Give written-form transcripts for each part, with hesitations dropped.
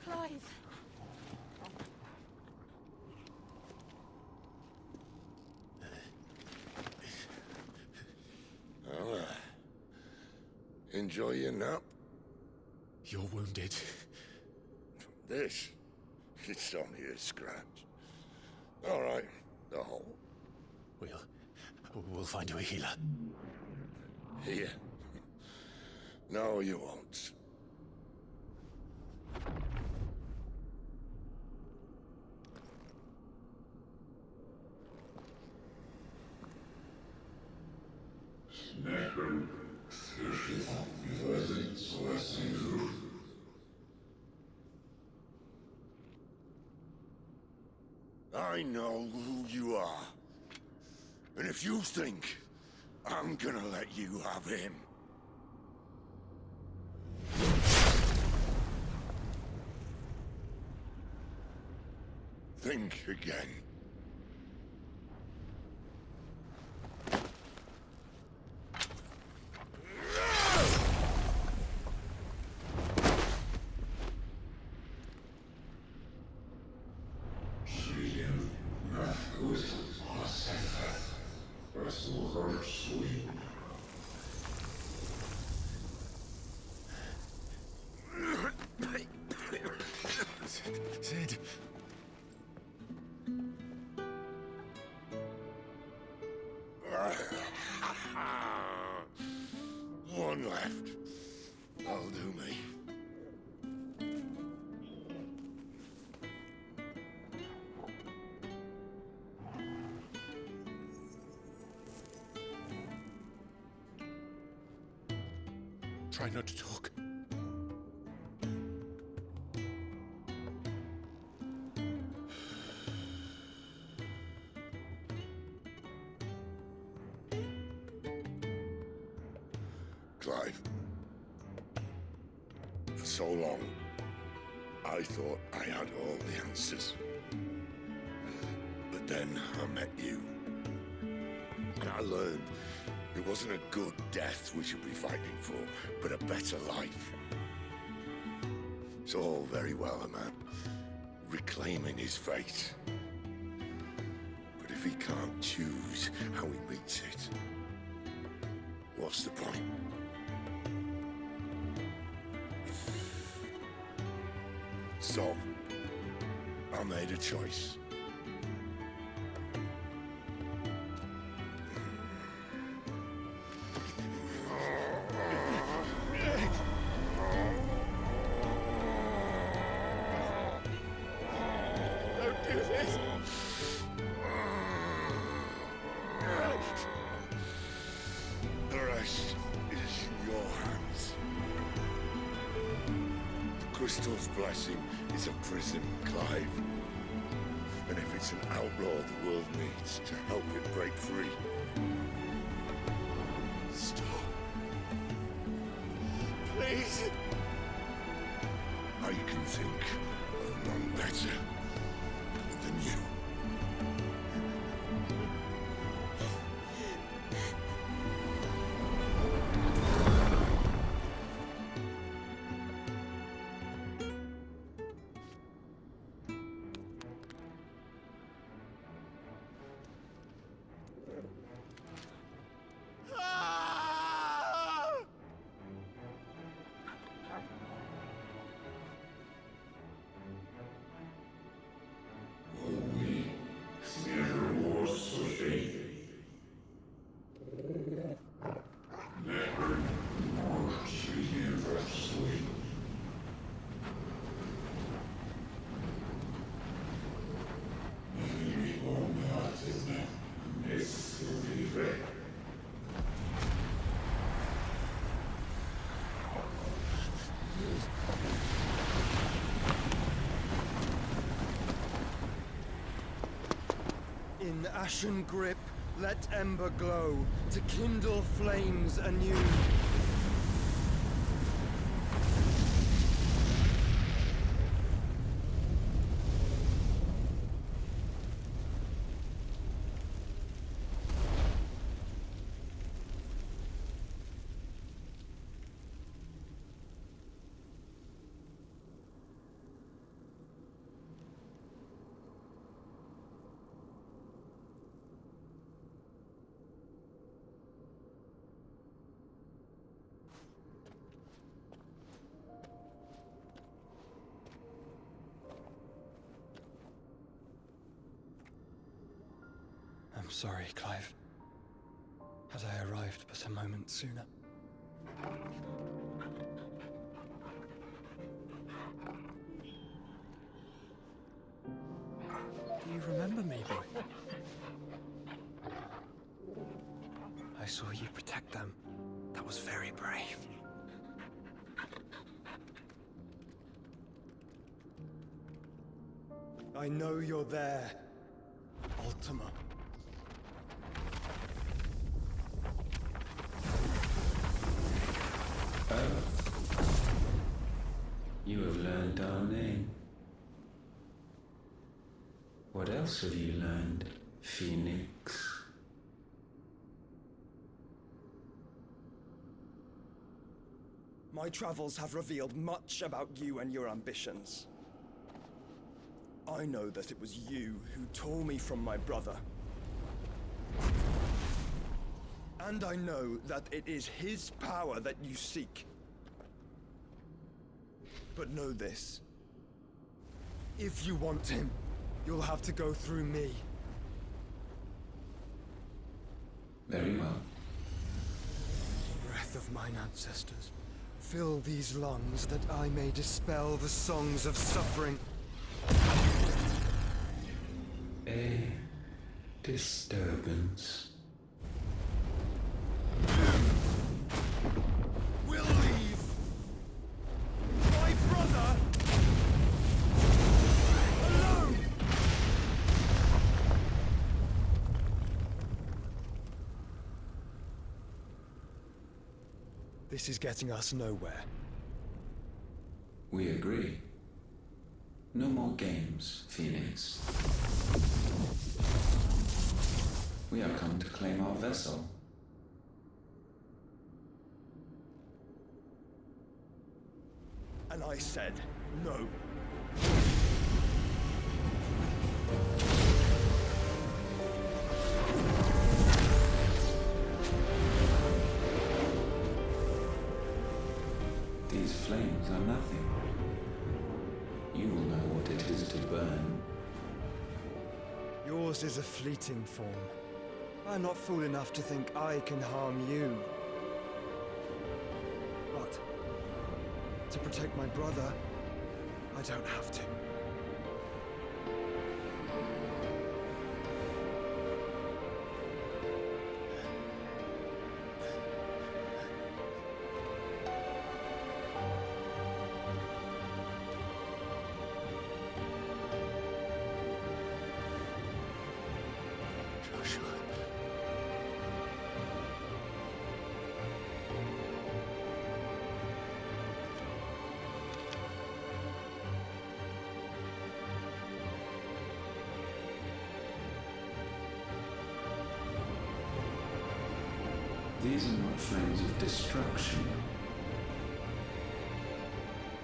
Clive. Well, enjoy your nap? You're wounded. This? It's only a scratch. All right, the hole. We'll find you a healer. Here. No, you won't. I know who you are. And if you think I'm gonna let you have him... think again. Sid. One left. That'll do me. Try not to talk. Clive. For so long, I thought I had all the answers. But then I met you. And I learned it wasn't a good death we should be fighting for, but a better life. It's all very well, a man reclaiming his fate. But if he can't choose how he meets it, what's the point? So, I made a choice. Don't do this! The rest is in your hands. The crystal's blessing is a prison, Clive. And if it's an outlaw the world needs to help it break free... Stop. Please. I can think of none better than you. Ah! In ashen grip, let ember glow, to kindle flames anew. I'm sorry, Clive. Had I arrived but a moment sooner. Do you remember me, boy? I saw you protect them. That was very brave. I know you're there, Ultima. You have learned our name. What else have you learned, Phoenix? My travels have revealed much about you and your ambitions. I know that it was you who tore me from my brother. And I know that it is his power that you seek. But know this. If you want him, you'll have to go through me. Very well. Breath of mine ancestors, fill these lungs that I may dispel the songs of suffering. A disturbance. We'll leave! My brother! Alone! This is getting us nowhere. We agree. No more games, Phoenix. We have come to claim our vessel. And I said no. These flames are nothing. You will know what it is to burn. Yours is a fleeting form. I'm not fool enough to think I can harm you. But to protect my brother, I don't have to. Joshua. These are not flames of destruction.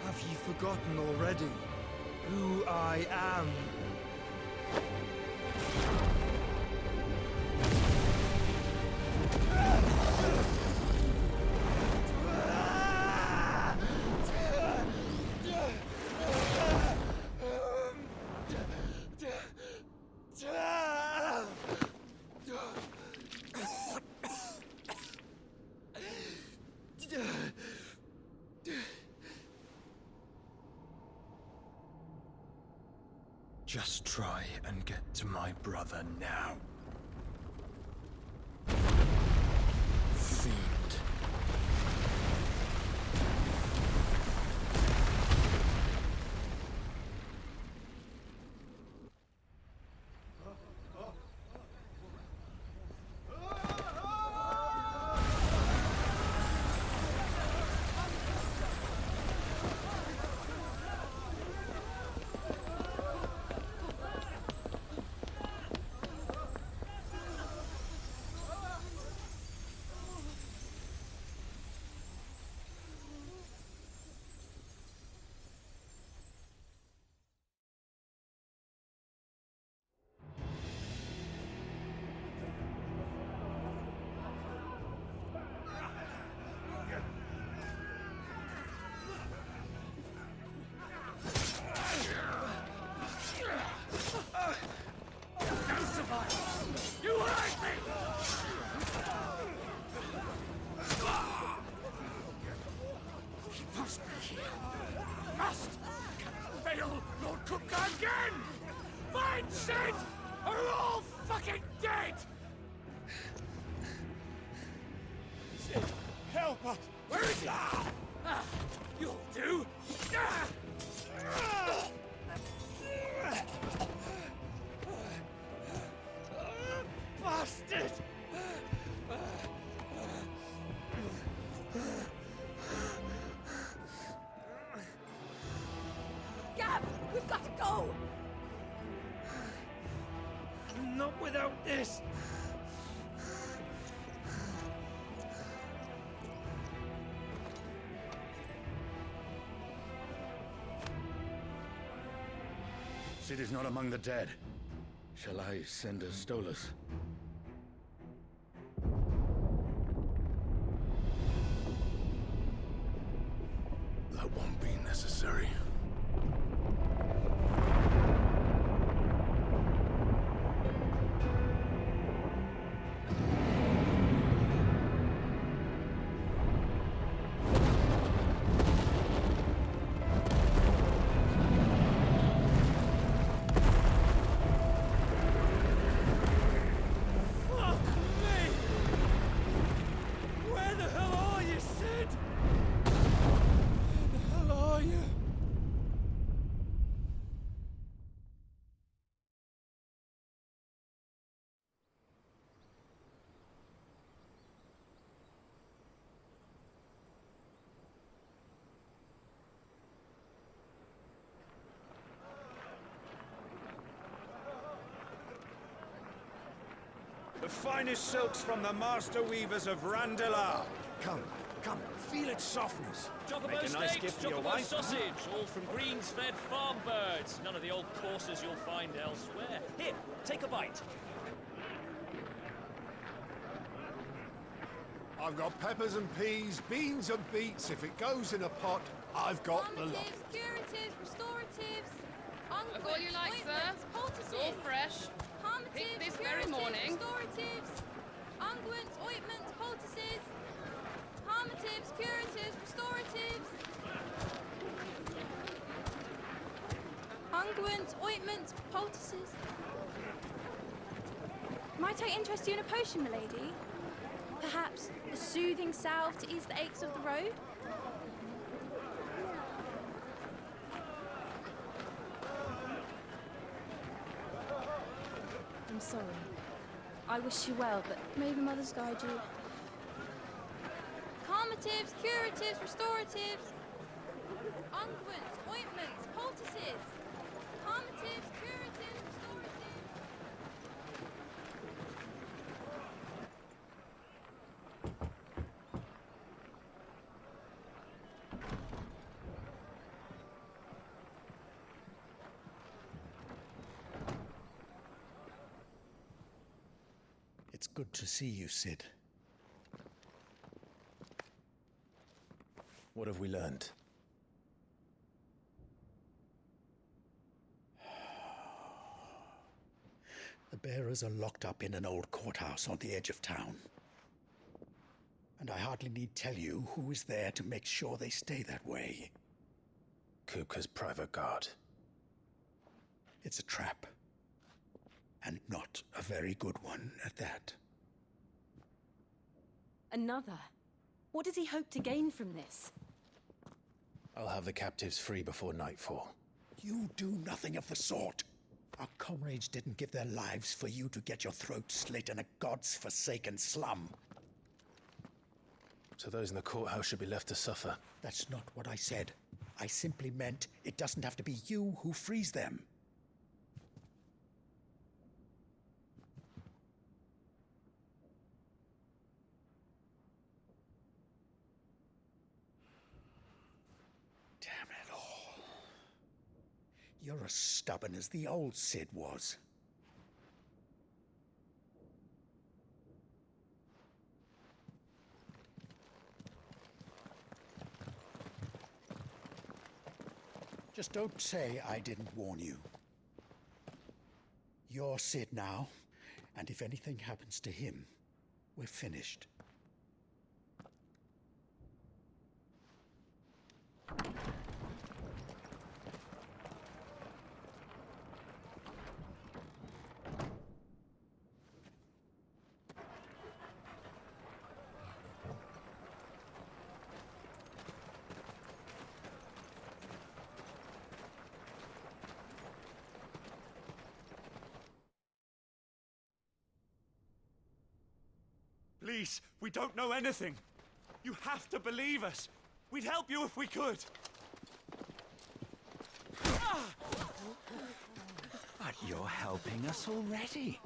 Have you forgotten already who I am? Just try and get to my brother now. Fiend. fail, Lord Kupka again! Find Sid! Or we're all fucking dead! Sid, help us! Where is he? You'll do! Bastard! Gab, we've got to go! Not without this! Sid is not among the dead. Shall I send a Stolas? That won't be necessary. Fuck me! Where the hell are you, Sid? Where the hell are you? The finest silks from the master weavers of Randalar. Come, come, feel its softness. Chocobo Make a nice steaks, gift for your chocobo wife. sausage, all from greens-fed farm birds. None of the old courses you'll find elsewhere. Here, take a bite. I've got peppers and peas, beans and beets. If it goes in a pot, I've got the lot. Calmatives, curatives, restoratives, I've got you like, sir. It's all fresh. Picked this very morning. Restoratives, unguents, ointments, poultices. Calmatives, curatives, restoratives. Unguents, ointments, poultices. Might I interest you in a potion, milady? Perhaps a soothing salve to ease the aches of the road? I'm sorry. I wish you well, but may the mothers guide you. Calmatives, curatives, restoratives. Unguents, ointments, poultices. Calmatives, curatives, restoratives. It's good to see you, Cid. What have we learned? The bearers are locked up in an old courthouse on the edge of town. And I hardly need tell you who is there to make sure they stay that way. Kupka's private guard. It's a trap. And not a very good one at that. Another? What does he hope to gain from this? I'll have the captives free before nightfall. You do nothing of the sort. Our comrades didn't give their lives for you to get your throat slit in a god's-forsaken slum. So those in the courthouse should be left to suffer. That's not what I said. I simply meant it doesn't have to be you who frees them. Damn it all. You're as stubborn as the old Cid was. Just don't say I didn't warn you. You're Cid now, and if anything happens to him, we're finished. Please, we don't know anything. You have to believe us. We'd help you if we could. But you're helping us already.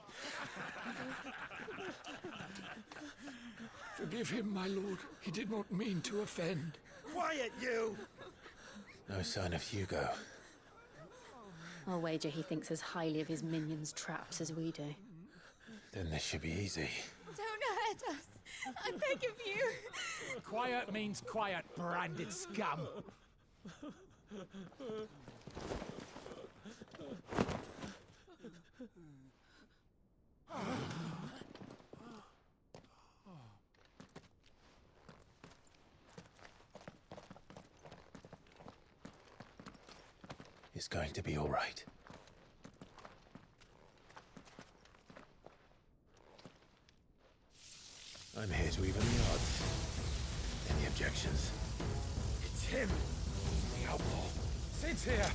Forgive him, my lord. He did not mean to offend. Quiet, you! No sign of Hugo. I'll wager he thinks as highly of his minions' traps as we do. Then this should be easy. Don't hurt us. I beg of you. Quiet means quiet, branded scum. It's going to be all right. I'm here to even the odds. Any objections? It's him! The outlaw. Sid's here!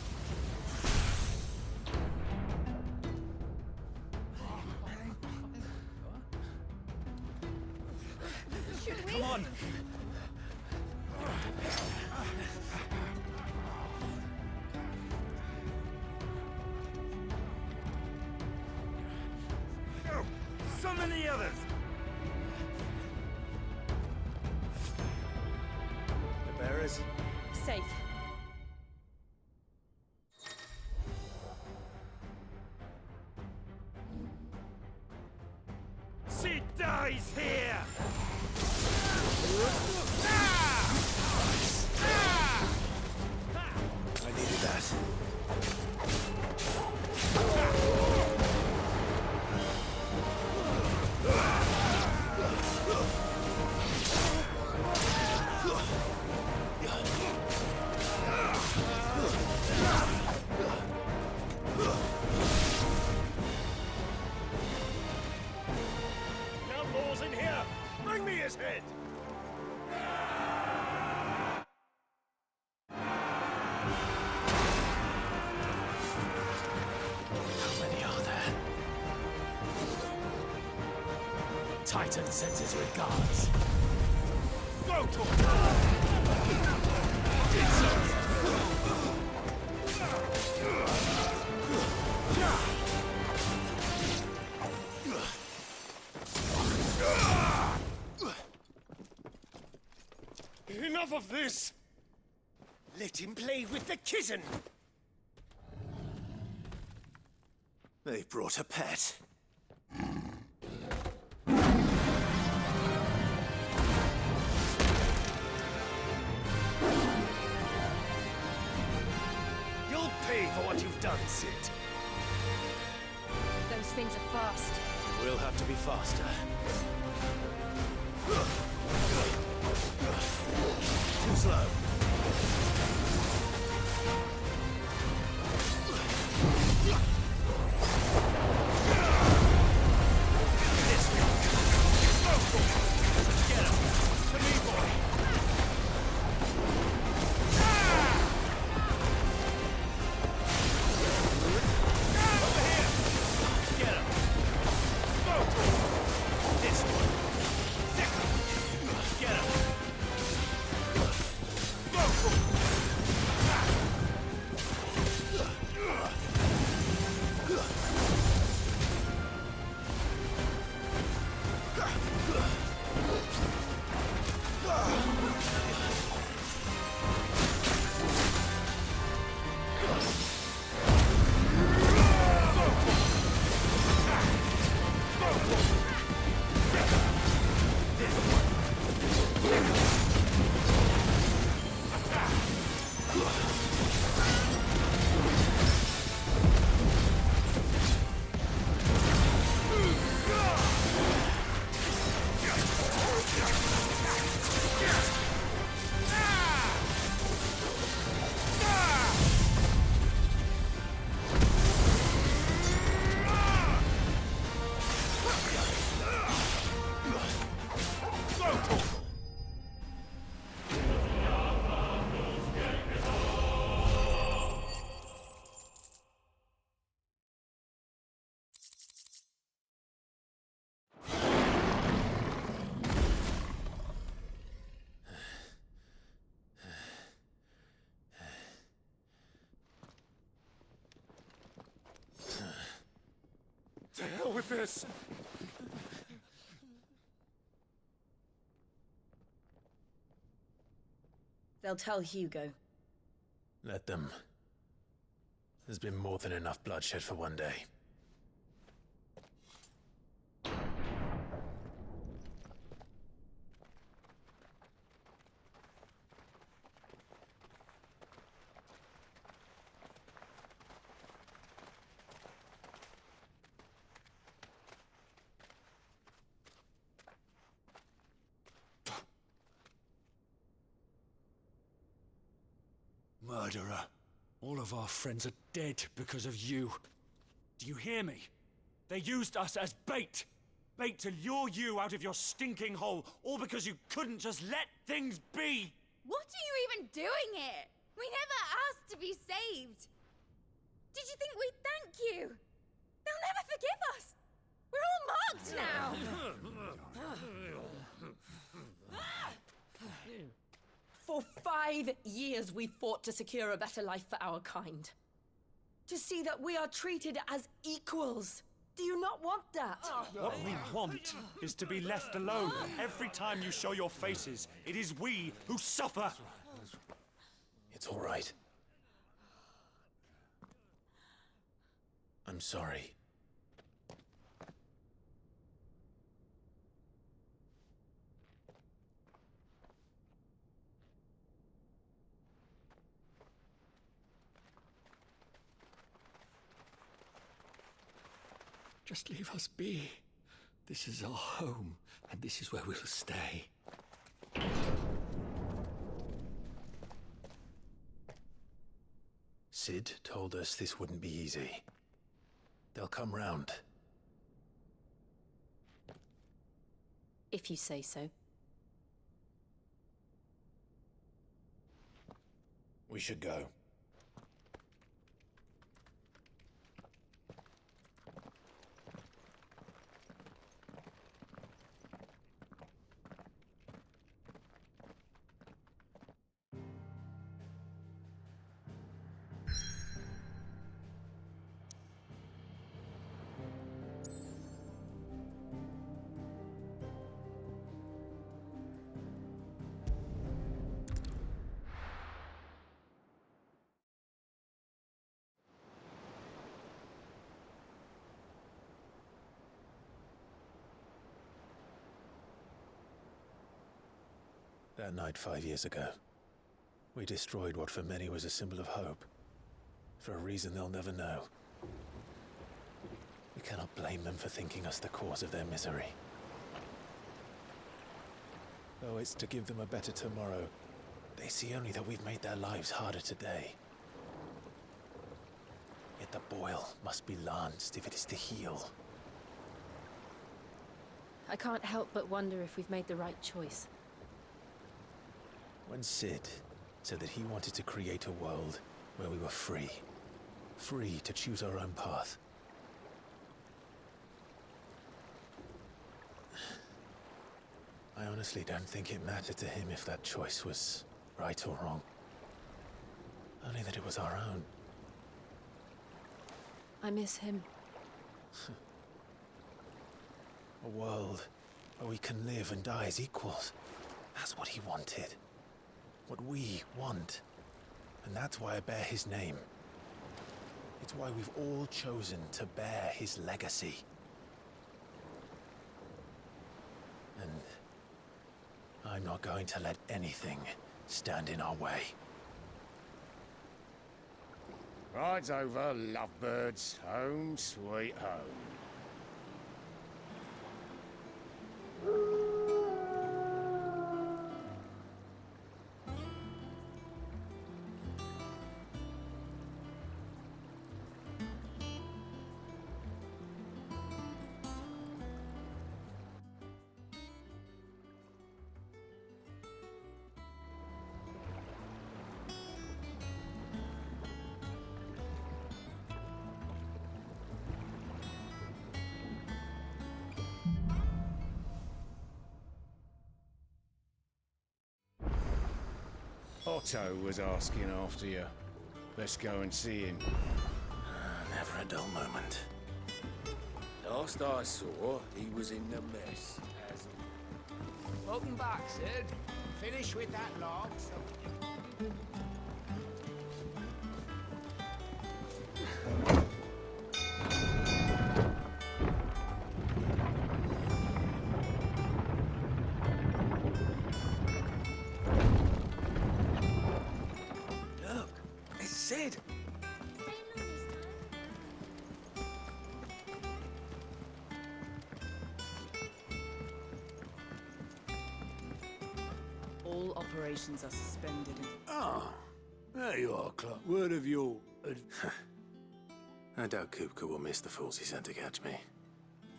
Should we? Come on! Go! Summon the others! The bearers? Safe. Cid dies here! I needed that. Outlaws in here! Bring me his head! How many are there? Titan sends his regards. Go to Enough of this! Let him play with the kitten! They brought a pet. You'll pay for what you've done, Cid. Those things are fast. We'll have to be faster. Too slow. with this. They'll tell Hugo. Let them. There's been more than enough bloodshed for one day. Murderer. All of our friends are dead because of you. Do you hear me? They used us as bait. Bait to lure you out of your stinking hole, all because you couldn't just let things be. What are you even doing here? We never asked to be saved. Did you think we'd thank you? They'll never forgive us. We're all marked now. For 5 years we fought to secure a better life for our kind. To see that we are treated as equals. Do you not want that? What we want is to be left alone. Every time you show your faces, it is we who suffer. It's all right. I'm sorry. Just leave us be. This is our home, and this is where we'll stay. Cid told us this wouldn't be easy. They'll come round. If you say so. We should go. That night 5 years ago, we destroyed what for many was a symbol of hope. For a reason they'll never know. We cannot blame them for thinking us the cause of their misery. Though it's to give them a better tomorrow, they see only that we've made their lives harder today. Yet the boil must be lanced if it is to heal. I can't help but wonder if we've made the right choice. When Cid said that he wanted to create a world where we were free. Free to choose our own path. I honestly don't think it mattered to him if that choice was right or wrong. Only that it was our own. I miss him. A world where we can live and die as equals. That's what he wanted. What we want. And that's why I bear his name. It's why we've all chosen to bear his legacy. And I'm not going to let anything stand in our way. Rides over, lovebirds. Home, sweet home. Otto was asking after you. Let's go and see him. Never a dull moment. Last I saw, he was in the mess. Welcome back, Sid. Finish with that log. Look, it's Sid. All operations are suspended. Ah, there you are, Clark. Word of your... I doubt Kupka will miss the fools he sent to catch me.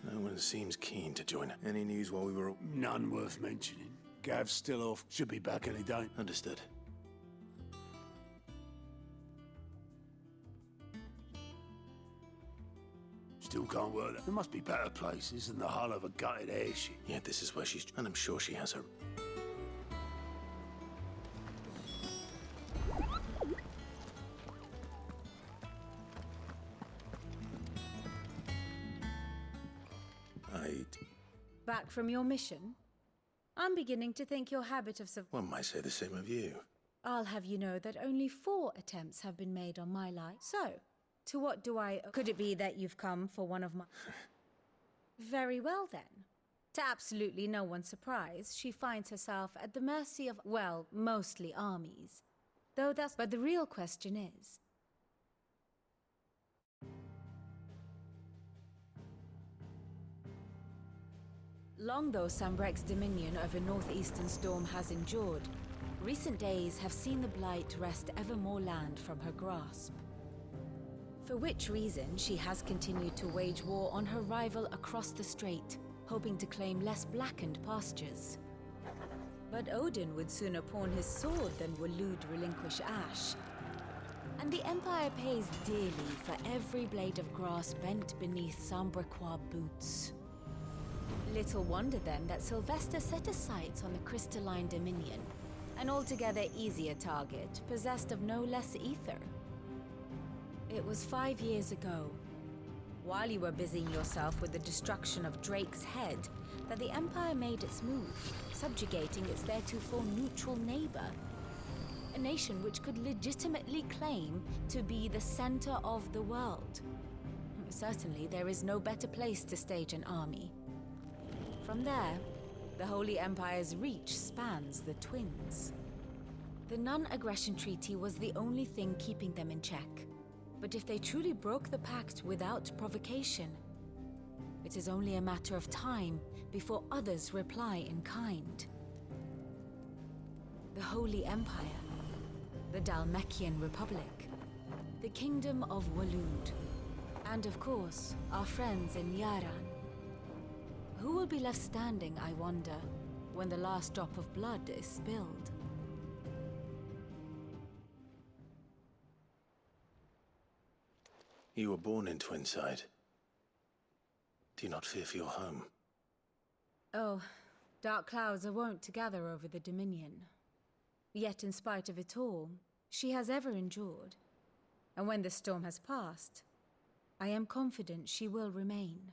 No one seems keen to join. Any news while we were... None worth mentioning. Gav's still off. Should be back any day. Understood. Still can't work that. There must be better places than the hull of a gutted airship. Yeah, this is where she's... And I'm sure she has her... Back from your mission? I'm beginning to think your habit of One might say the same of you. I'll have you know that only 4 attempts have been made on my life. So, to what do I... Could it be that you've come for one of my... Very well, then. To absolutely no one's surprise, she finds herself at the mercy of, well, mostly armies. Though that's... But the real question is... Long though Sambrek's dominion over northeastern storm has endured, recent days have seen the Blight wrest ever more land from her grasp. For which reason she has continued to wage war on her rival across the strait, hoping to claim less blackened pastures. But Odin would sooner pawn his sword than Waloed relinquish Ash. And the Empire pays dearly for every blade of grass bent beneath Sambrequois boots. Little wonder then that Sylvester set his sights on the crystalline dominion, an altogether easier target, possessed of no less ether. It was 5 years ago, while you were busying yourself with the destruction of Drake's head, that the Empire made its move, subjugating its theretofore neutral neighbor. A nation which could legitimately claim to be the center of the world. Certainly, there is no better place to stage an army. From there, the Holy Empire's reach spans the Twins. The non-aggression treaty was the only thing keeping them in check. But if they truly broke the pact without provocation, it is only a matter of time before others reply in kind. The Holy Empire, the Dhalmekian Republic, the Kingdom of Waloed, and of course, our friends in Yaran. Who will be left standing, I wonder, when the last drop of blood is spilled? You were born in Twinside. Do you not fear for your home? Oh, dark clouds are wont to gather over the Dominion. Yet in spite of it all, she has ever endured. And when the storm has passed, I am confident she will remain.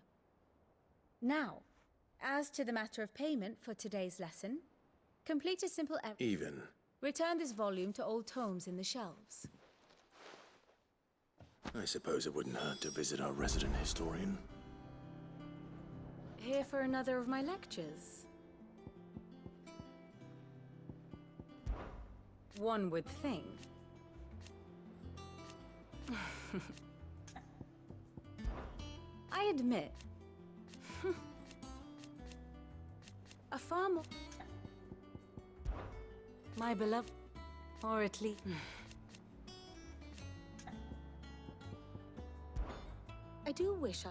Now, as to the matter of payment for today's lesson, complete a simple Even. Return this volume to old tomes in the shelves. I suppose it wouldn't hurt to visit our resident historian. Here for another of my lectures. One would think. I admit. A far more... My beloved... Or at least... I do wish I...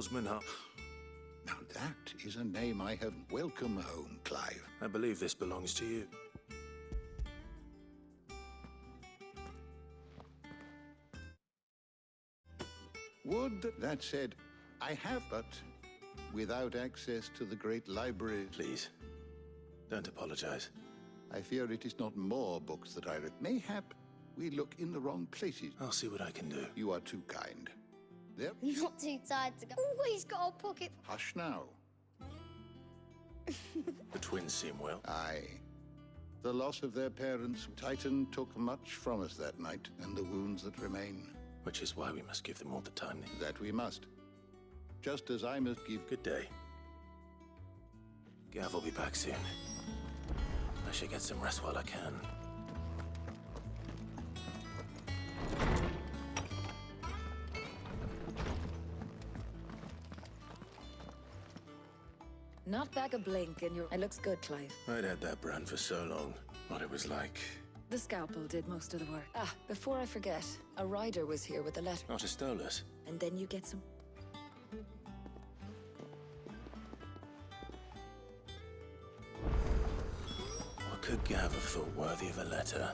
Swordsman Hub. Now that is a name I have. Welcome home, Clive. I believe this belongs to you. Would that said, I have, but without access to the great library. Please, don't apologize. I fear it is not more books that I read. Mayhap we look in the wrong places. I'll see what I can do. You are too kind. There. Not too tired to go. Always got a pocket. Hush now. The twins seem well. Aye. The loss of their parents, Titan, took much from us that night, and the wounds that remain. Which is why we must give them all the time they need. That we must. Just as I must give... Good day. Gav will be back soon. I should get some rest while I can. Not back a blink and it looks good, Clive. I'd had that brand for so long. What it was like. The scalpel did most of the work. Ah, before I forget, a rider was here with a letter. Not a Stolas. And then you get some... What could Gav have thought worthy of a letter?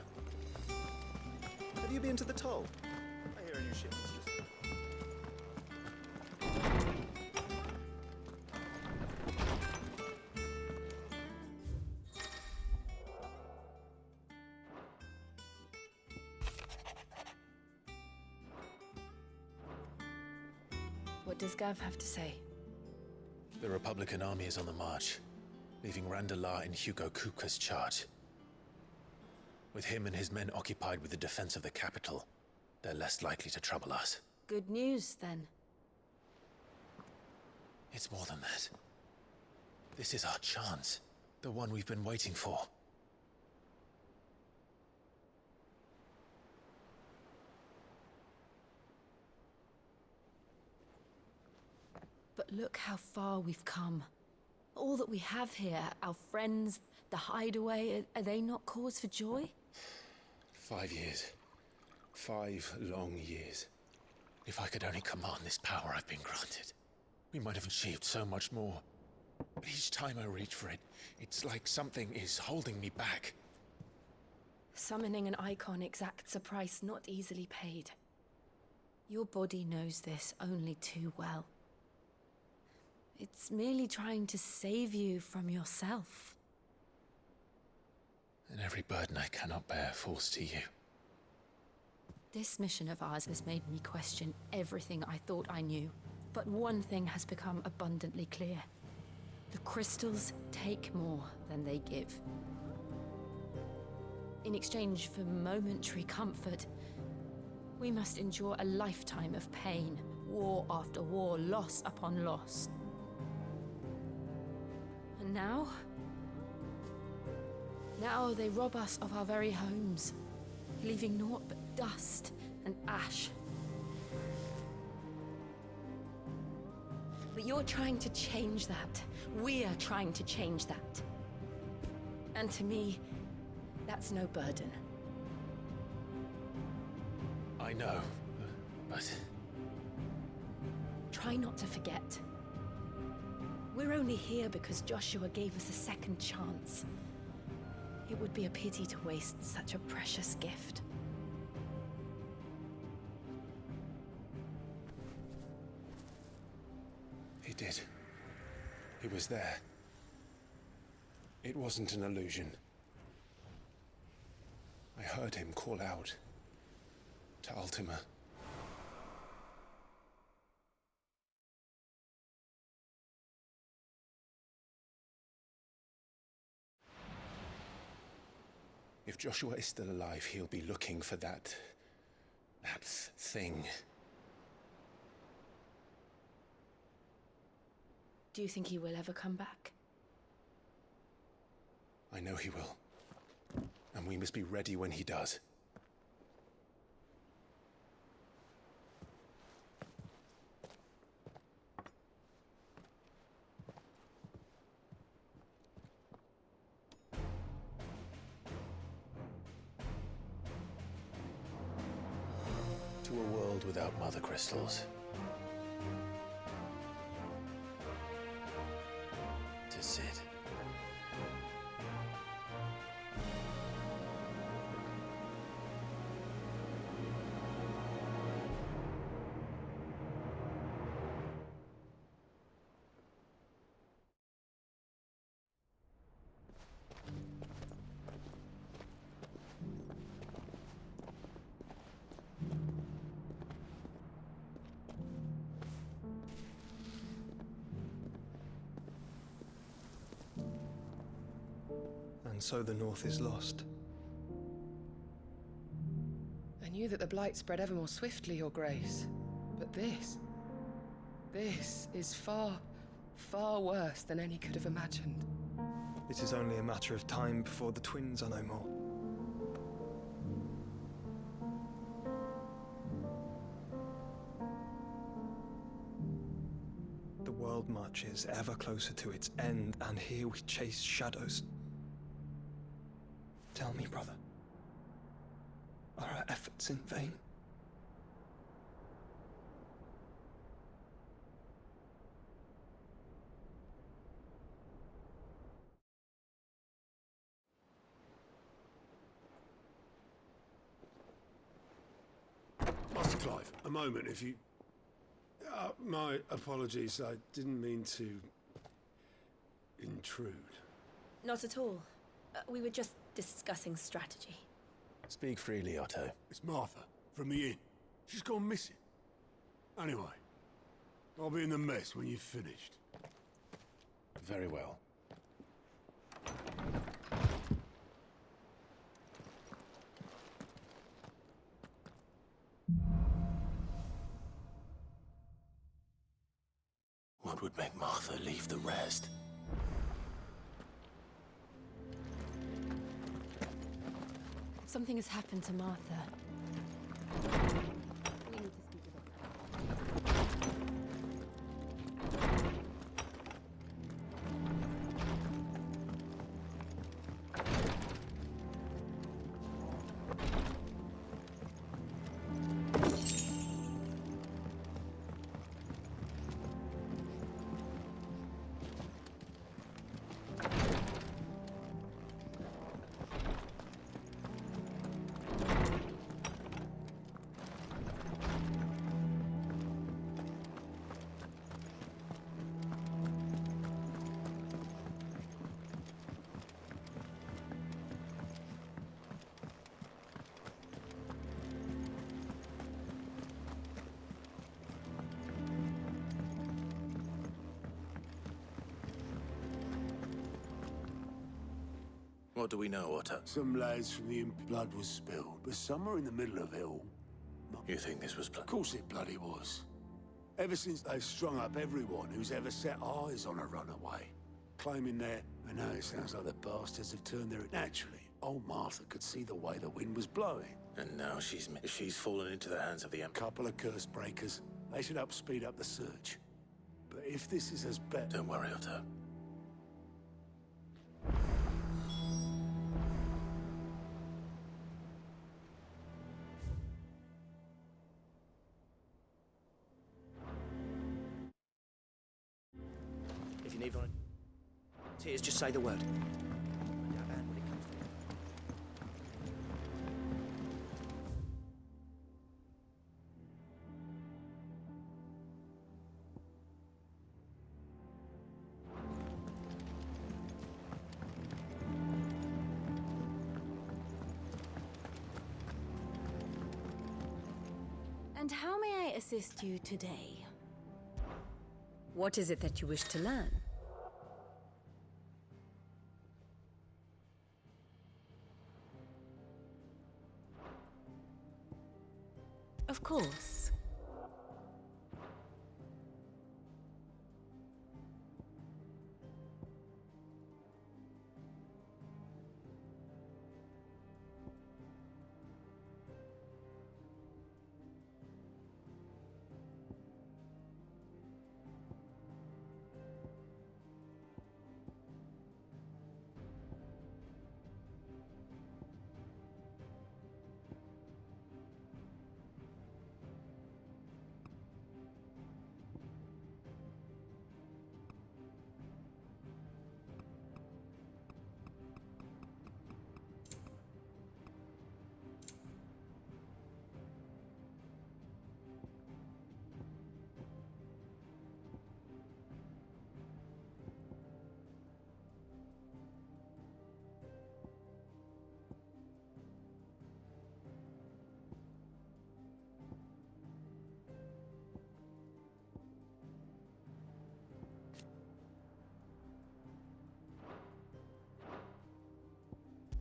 Have you been to the toll? I hear a new shipment's just... What does Gav have to say? The Republican army is on the march, leaving Randalar in Hugo Kuka's charge. With him and his men occupied with the defense of the capital, they're less likely to trouble us. Good news, then. It's more than that. This is our chance. The one we've been waiting for. But look how far we've come. All that we have here, our friends, the hideaway, are they not cause for joy? 5 years. 5 long years. If I could only command this power I've been granted, we might have achieved so much more. But each time I reach for it, it's like something is holding me back. Summoning an icon exacts a price not easily paid. Your body knows this only too well. It's merely trying to save you from yourself. And every burden I cannot bear falls to you. This mission of ours has made me question everything I thought I knew. But one thing has become abundantly clear. The crystals take more than they give. In exchange for momentary comfort, we must endure a lifetime of pain, war after war, loss upon loss. And now they rob us of our very homes, leaving naught but dust and ash. But you're trying to change that. We're trying to change that. And to me, that's no burden. I know, but... Try not to forget. We're only here because Joshua gave us a second chance. It would be a pity to waste such a precious gift. He did. He was there. It wasn't an illusion. I heard him call out to Ultima. If Joshua is still alive, he'll be looking for that thing. Do you think he will ever come back? I know he will. And we must be ready when he does. To a world without mother crystals. And so the North is lost. I knew that the Blight spread ever more swiftly, Your Grace. But this is far, far worse than any could have imagined. It is only a matter of time before the twins are no more. The world marches ever closer to its end, and here we chase shadows. Tell me, brother, are our efforts in vain? Master Clive, a moment, if you... my apologies, I didn't mean to... intrude. Not at all. We were just discussing strategy. Speak freely, Otto. It's Martha, from the inn. She's gone missing. Anyway, I'll be in the mess when you've finished. Very well. What would make Martha leave the rest? Something has happened to Martha. We need to speak with her. What do we know, Otto? Some lads from the Imp blood was spilled, but somewhere in the middle of it all... You think this was Of course it bloody was. Ever since they've strung up everyone who's ever set eyes on a runaway, claiming they're... I know it sounds like the bastards have turned their... Naturally, old Martha could see the way the wind was blowing. And now she's fallen into the hands of the Imp. Couple of curse breakers. They should help speed up the search. But if this is as bad... Don't worry, Otto. If you need one, Tears, just say the word. Find out when it comes to it. And how may I assist you today? What is it that you wish to learn? Of course.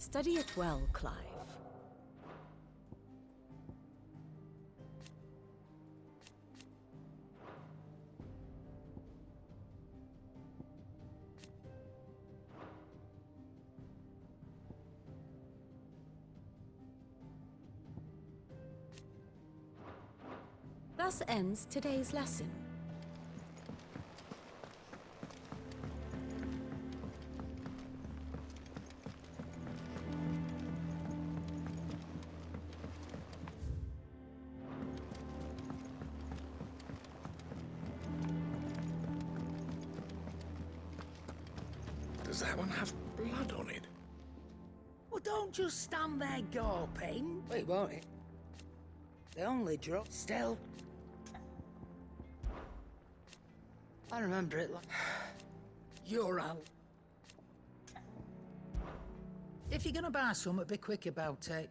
Study it well, Clive. Thus ends today's lesson. Does that one have blood on it? Well, don't just stand there gawping. Wait, won't it? They only drop still. I remember it like... You're out. If you're gonna buy something, be quick about it.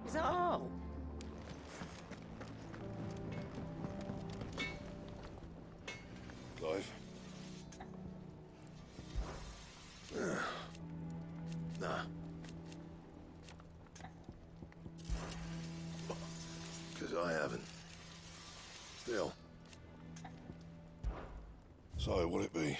Is that all? Clive? Nah. Because I haven't. Still. So, what'll it be?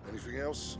Anything else?